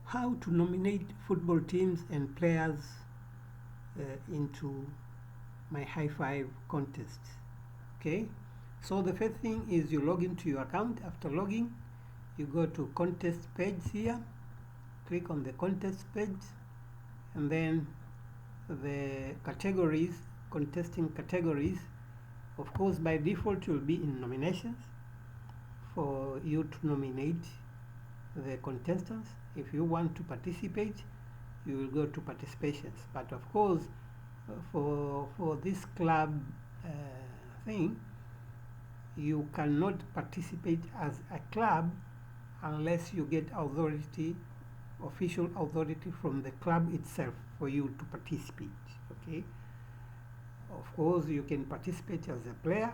how to nominate football teams and players into my high five contest. Okay, so the first thing is you log into your account. After logging, you go to contest page here, click on the contest page, and then the categories, contesting categories, of course by default will be in nominations for you to nominate the contestants. If you want to participate, you will go to participations, but of course for this club thing, you cannot participate as a club unless you get authority, official authority from the club itself for you to participate. Okay, of course you can participate as a player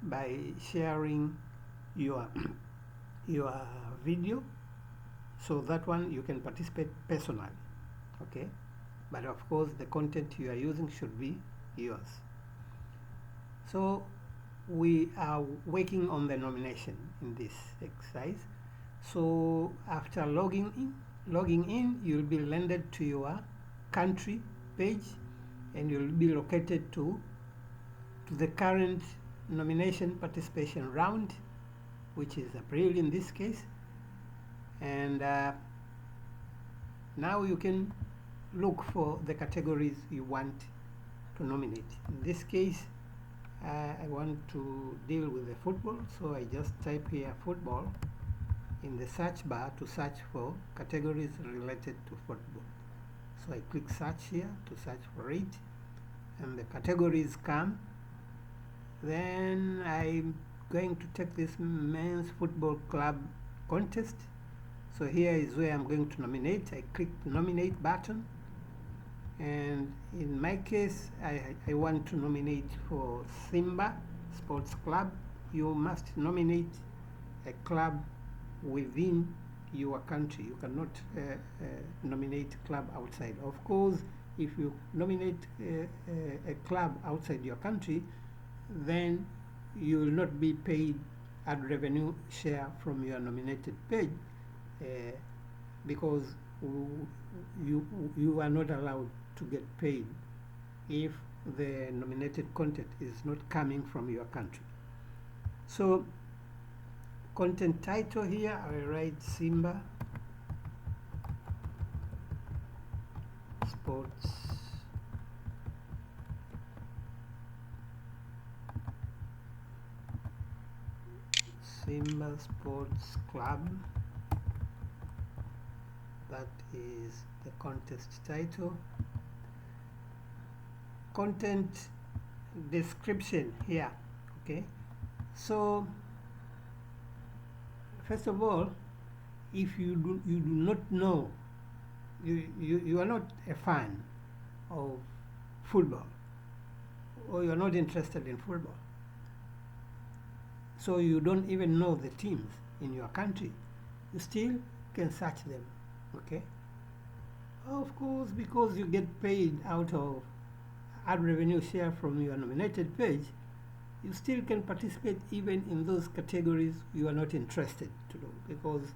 by sharing your your video, so that one you can participate personally. Okay, but of course the content you are using should be yours. So we are working on the nomination in this exercise. So after logging in, you'll be landed to your country page, and you'll be located to the current nomination participation round, which is April in this case. And now you can look for the categories you want to nominate. In this case, I want to deal with the football, so I just type here football in the search bar to search for categories related to football. So I click search here to search for it, and the categories come. Then I'm going to take this men's football club contest. So here is where I'm going to nominate. I click the nominate button, and in my case I want to nominate for Simba Sports Club. You must nominate a club within your country. You cannot nominate club outside. Of course, if you nominate a club outside your country, then you will not be paid ad revenue share from your nominated page, because you are not allowed to get paid if the nominated content is not coming from your country. So content title here, I write Simba Sports Club. That is the contest title. Content description here. Okay, so first of all, if you do not know, you are not a fan of football, or you are not interested in football, so you don't even know the teams in your country, you still can search them. Okay, of course, because you get paid out of ad revenue share from your nominated page, you still can participate even in those categories you are not interested to do, because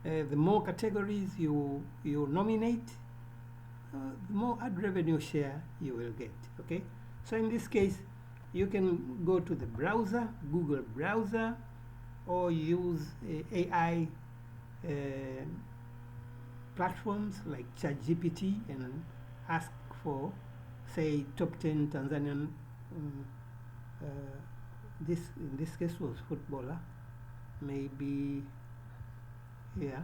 the more categories you nominate, the more ad revenue share you will get. Okay, so in this case, you can go to the browser, Google browser, or use AI platforms like ChatGPT and ask for, say, top 10 Tanzanian, in this case was footballer, maybe here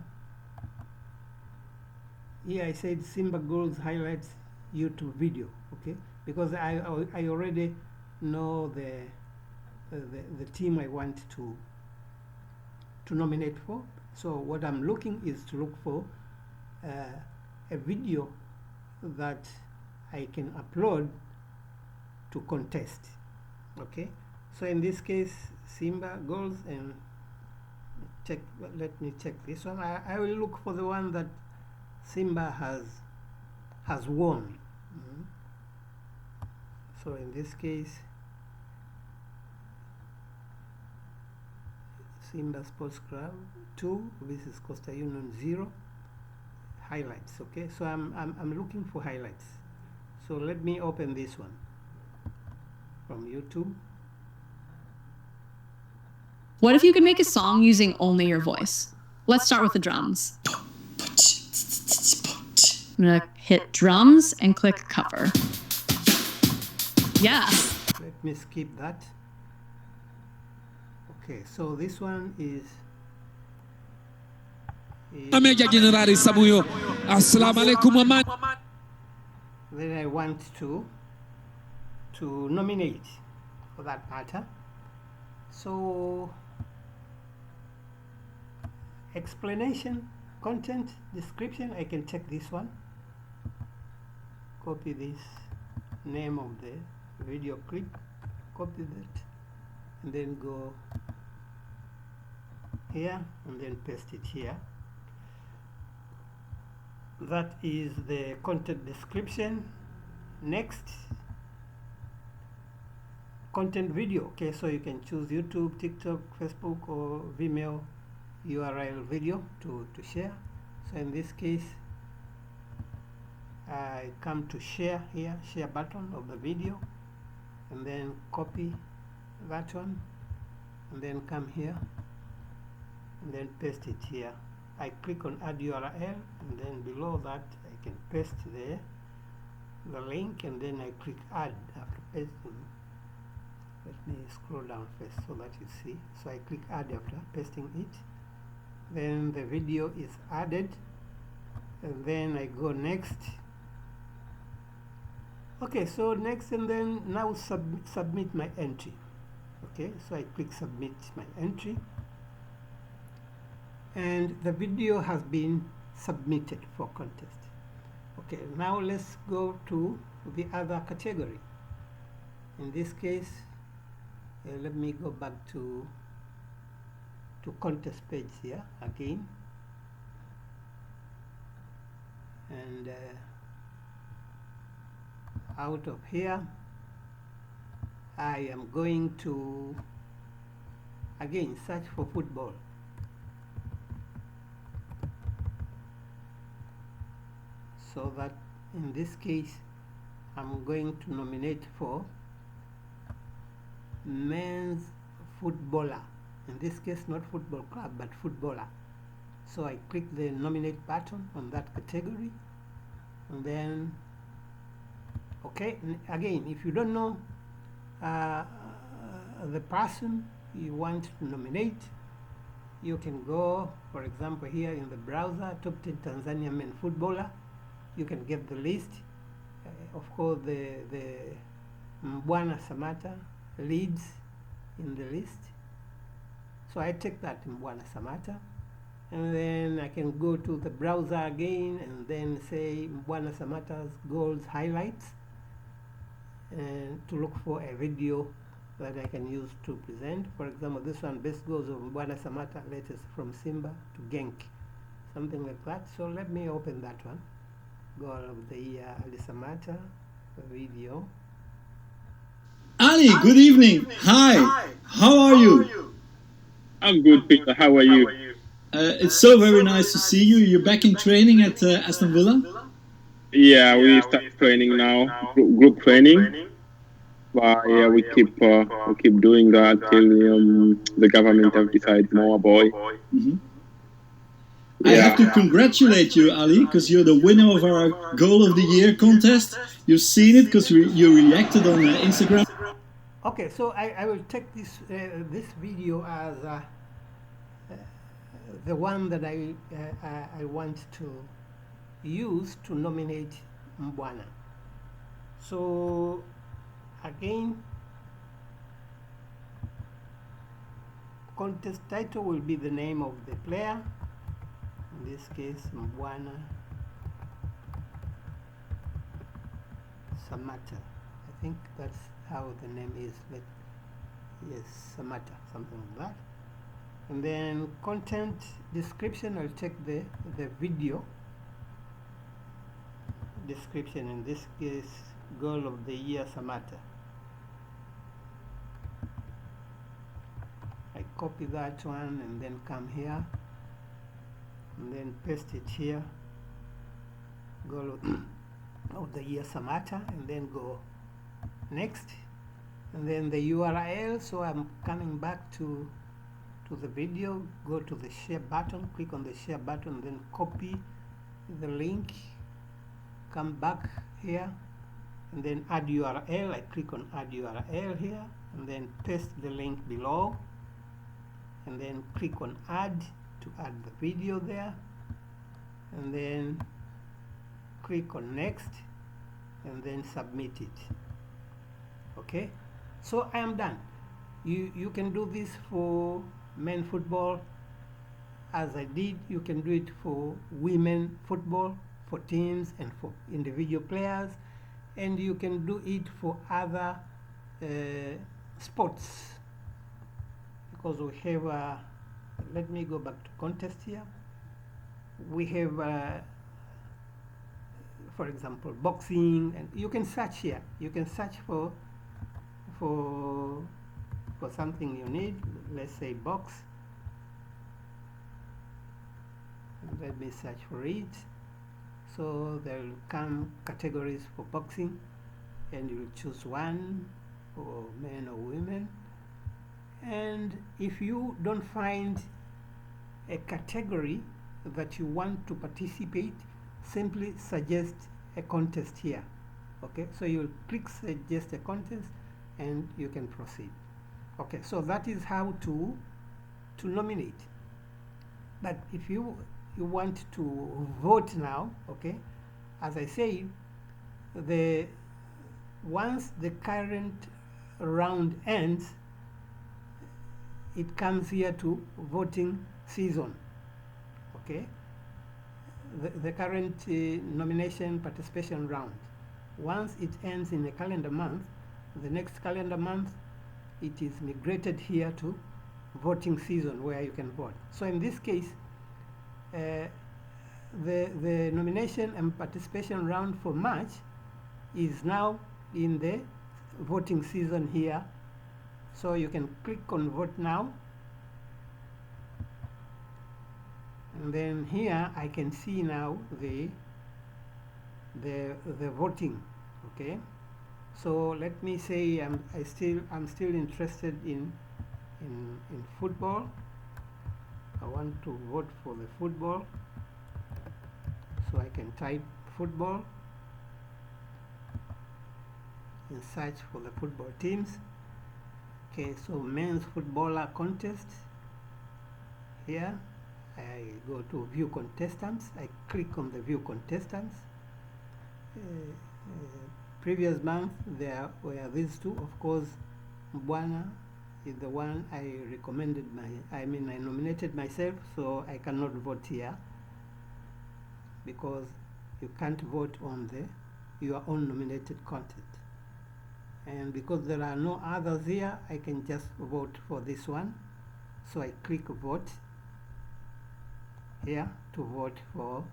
I said Simba Goals Highlights YouTube video. Okay, because I already know the team I want to nominate for. So what I'm looking is to look for a video that I can upload to contest. Okay, so in this case, Simba Goals, and let me check this one. I will look for the one that Simba has won. So in this case, Simba Sports Club 2 versus Costa Union 0. highlights. Okay, so I'm looking for highlights. So let me open this one from YouTube. What if you could make a song using only your voice? Let's start with the drums. I'm gonna hit drums and click cover. Yes. Let me skip that. Okay, so this one is Meja Generali Sabuyo. Assalamu alaikum Muhammad. then I want to nominate for that matter. So explanation, content, description, I can check this one. Copy this name of the video clip, copy that, and then go here and then paste it here. That is the content description. Next, content video. Okay, so you can choose YouTube, TikTok, Facebook, or Vimeo URL video to share. So in this case, I come to share here, share button of the video, and then copy that one, and then come here and then paste it here. I click on add URL, and then below that I can paste the link, and then I click add after pasting. Let me scroll down first so that you see. So I click add after pasting it. Then the video is added, and then I go next. Okay, so next, and then now submit my entry. Okay, so I click submit my entry, and the video has been submitted for contest. Okay, now let's go to the other category. In this case, let me go back to contest page here again, and out of here I am going to again search for football. So that in this case I'm going to nominate for men's footballer. In this case, not football club, but footballer. So I click the nominate button on that category, and then okay, again, if you don't know the person you want to nominate, you can go, for example, here in the browser, top 10 Tanzania men footballer. You can get the list. Of course, the Mbwana Samata leads in the list. So I take that Mbwana Samata, and then I can go to the browser again and then say Mbwana Samata's goals highlights, and to look for a video that I can use to present. For example, this one, best goals of Mbwana Samata, latest from Simba to Genk, something like that. So let me open that one. Goal of the year, Ali Samata video. Ali, good evening. Hi. How are you? I'm good, Peter. How are you? It's so very nice to see you. You're back in training at Aston Villa? Yeah, we start training now, group training. But yeah, we keep doing that till the government have decided more, boy. Mm-hmm. I have to congratulate you, Ali, because you're the winner of our Goal of the Year contest. You've seen it because you reacted on Instagram. Okay, so I will take this this video as the one that I want to use to nominate Mbwana. So again, contest title will be the name of the player. In this case, Mbwana Samata. I think that's how the name is. But yes, Samata, something like that. And then content description, I'll check the video description. In this case, goal of the year Samata. I copy that one and then come here and then paste it here. goal of the year Samata, and then go next, and then the URL. So I'm coming back to the video, go to the share button, click on the share button, then copy the link, come back here, and then add URL. I click on add URL here, and then paste the link below, and then click on add to add the video there, and then click on next, and then submit it. Okay, so I am done. You can do this for men football as I did. You can do it for women football, for teams and for individual players, and you can do it for other sports, because we have let me go back to contest here. We have for example boxing, and you can search here. You can search for something you need. Let's say box. Let me search for it. So there will come categories for boxing, and you choose one for men or women. And if you don't find a category that you want to participate, simply suggest a contest here. Okay, so you'll click suggest a contest and you can proceed. Okay, so that is how to nominate. But if you want to vote now, okay, as I said, once the current round ends, it comes here to voting season. Okay, the current nomination participation round, once it ends in a calendar month, the next calendar month it is migrated here to voting season, where you can vote. So in this case, the nomination and participation round for March is now in the voting season here. So you can click on vote now, and then here I can see now the voting. Okay, so let me say I'm still interested in football. I want to vote for the football, so I can type football and search for the football teams. Okay, so men's footballer contest. Here I go to view contestants. I click on the view contestants. Previous month there were these two. Of course, Mbwana is the one I recommended I nominated myself, so I cannot vote here, because you can't vote on your own nominated content. And because there are no others here, I can just vote for this one. So I click vote here to vote for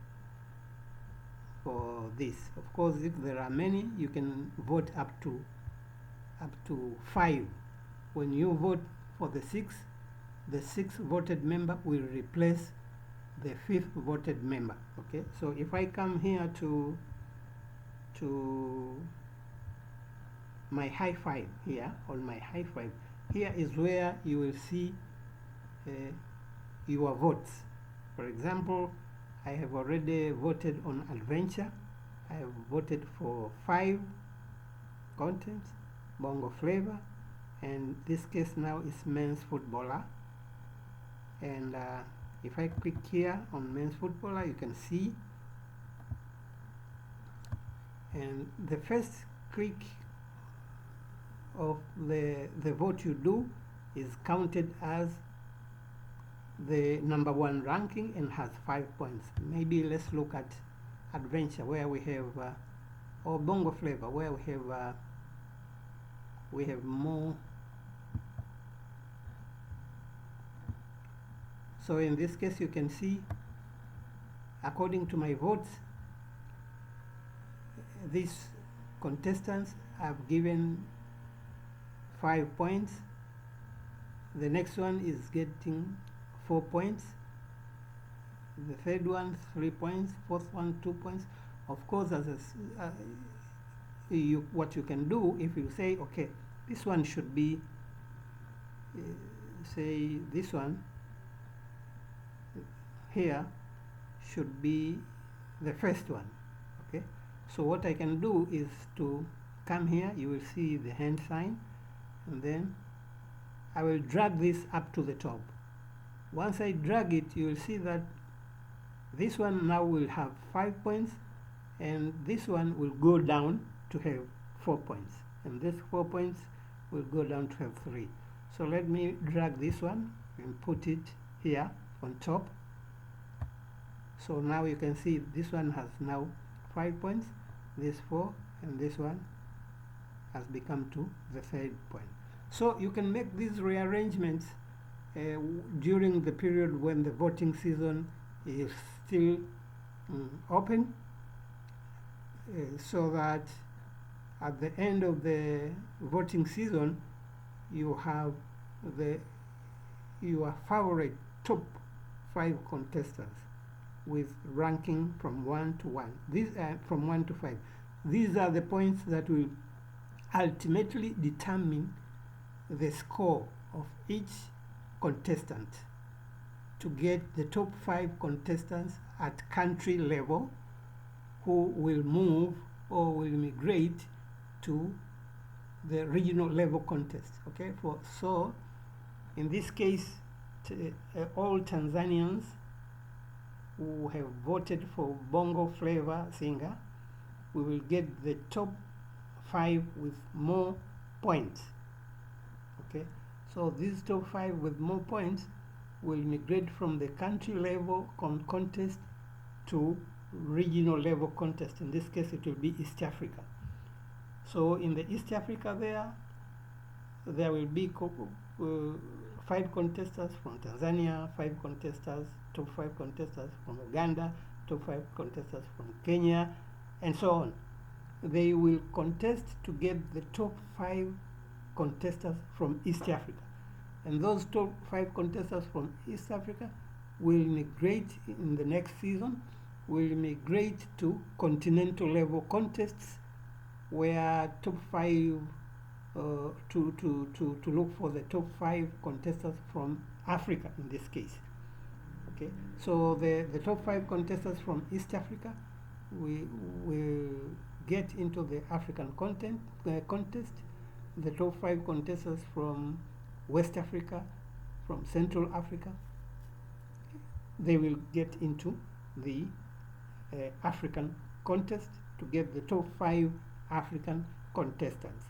this. Of course, if there are many, you can vote up to 5. When you vote for the sixth voted member will replace the 5th voted member. Okay, so if I come here to my high five here, on my high five, here is where you will see your votes. For example, I have already voted on adventure. I have voted for 5 contents, bongo flavor, and this case now is men's footballer. And if I click here on men's footballer, you can see, and the first click of the vote you do is counted as the number 1 ranking and has 5 points. Maybe let's look at adventure, where we have or bongo flavor, where we have more. So in this case, you can see, according to my votes, these contestants have given 5 points. The next one is getting 4 points. The third one 3 points. Fourth one 2 points. Of course, what you can do, if you say, okay, this one should be, say this one here should be the first one. Okay, so what I can do is to come here, you will see the hand sign, and then I will drag this up to the top. Once I drag it, you will see that this one now will have 5 points, and this one will go down to have 4 points, and this 4 points will go down to have 3. So let me drag this one and put it here on top. So now you can see this one has now 5 points, this 4, and this one has become to the third point. So you can make these rearrangements during the period when the voting season is still open, so that at the end of the voting season you have your favorite top 5 contestants with ranking from 1 to 1. These are from 1 to 5. These are the points that will ultimately determine the score of each contestant to get the top 5 contestants at country level who will move or will migrate to the regional level contest. Okay, so in this case, all Tanzanians who have voted for Bongo Flava singer, we will get the top 5 with more points. Okay, so these top 5 with more points will migrate from the country level contest to regional level contest. In this case, it will be East Africa. So in the East Africa there will be 5 contestants from Tanzania, 5 contestants, top 5 contestants from Uganda, top 5 contestants from Kenya, and so on. They will contest to get the top 5 contestants from East Africa. And those top 5 contestants from East Africa will migrate in the next season, will migrate to continental level contests, where top 5 to look for the top 5 contestants from Africa in this case. Okay, so the top 5 contestants from East Africa we will get into the African contest. The top 5 contestants from West Africa, from Central Africa, they will get into the African contest to get the top 5 African contestants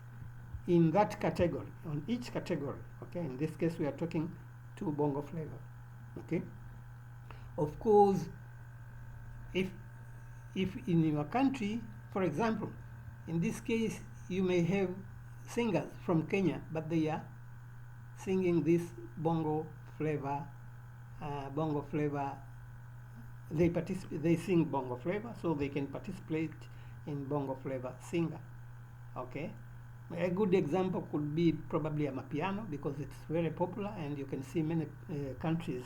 in that category, on each category. Okay, in this case we are talking to Bongo Flava. Okay, of course, if in your country, for example, in this case you may have singers from Kenya, but they are singing this Bongo Flava. They sing Bongo Flava, so they can participate in Bongo Flava singer. Okay, a good example could be probably Amapiano, because it's very popular, and you can see many countries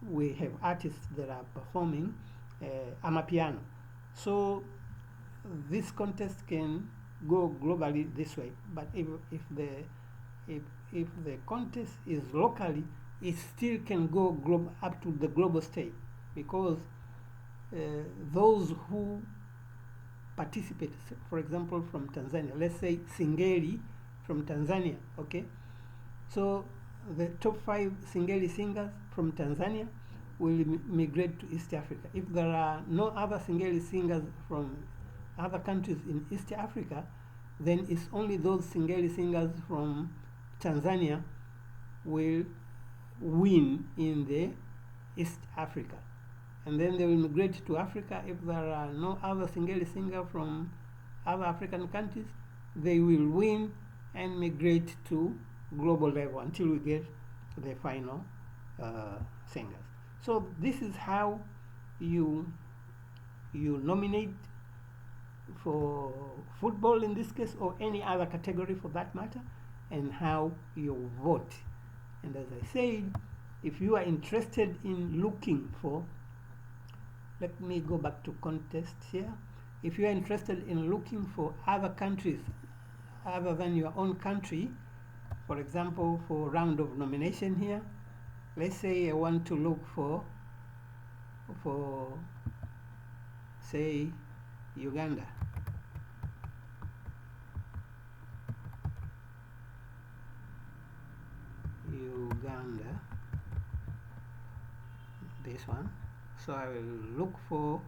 we have artists that are performing Amapiano. So this contest can go globally this way, but if the contest is locally, it still can go up to the global stage, because those who participate, for example, from Tanzania, let's say Singeli from Tanzania. Okay, so the top 5 Singeli singers from Tanzania will migrate to East Africa. If there are no other Singeli singers from other countries in East Africa, then it's only those Singeli singers from Tanzania will win in the East Africa, and then they will migrate to Africa. If there are no other Singeli singer from other African countries, they will win and migrate to global level until we get the final singers. So this is how you nominate for football in this case, or any other category for that matter, and how you vote. And as I said, if you are interested in looking for, let me go back to contest here. If you are interested in looking for other countries other than your own country, for example, for round of nomination here, let's say I want to look for say Uganda. This one. So I will look for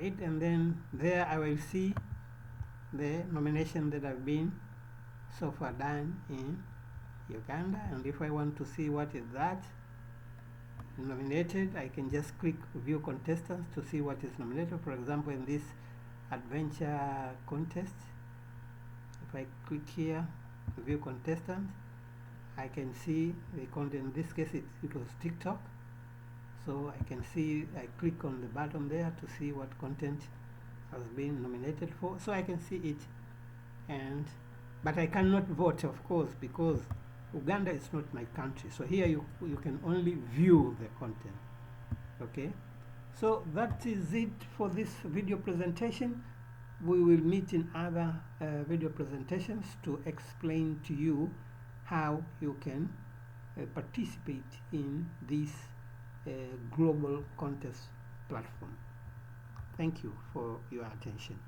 it, and then there I will see the nomination that have been so far done in Uganda. And if I want to see what is that nominated, I can just click view contestants to see what is nominated. For example, in this adventure contest, if I click here view contestants, I can see the content. In this case it was TikTok, so I can see, I click on the button there to see what content has been nominated for, so I can see it. But I cannot vote, of course, because Uganda is not my country. So here you can only view the content. Okay, so that is it for this video presentation. We will meet in other video presentations to explain to you how you can participate in this global contest platform. Thank you for your attention.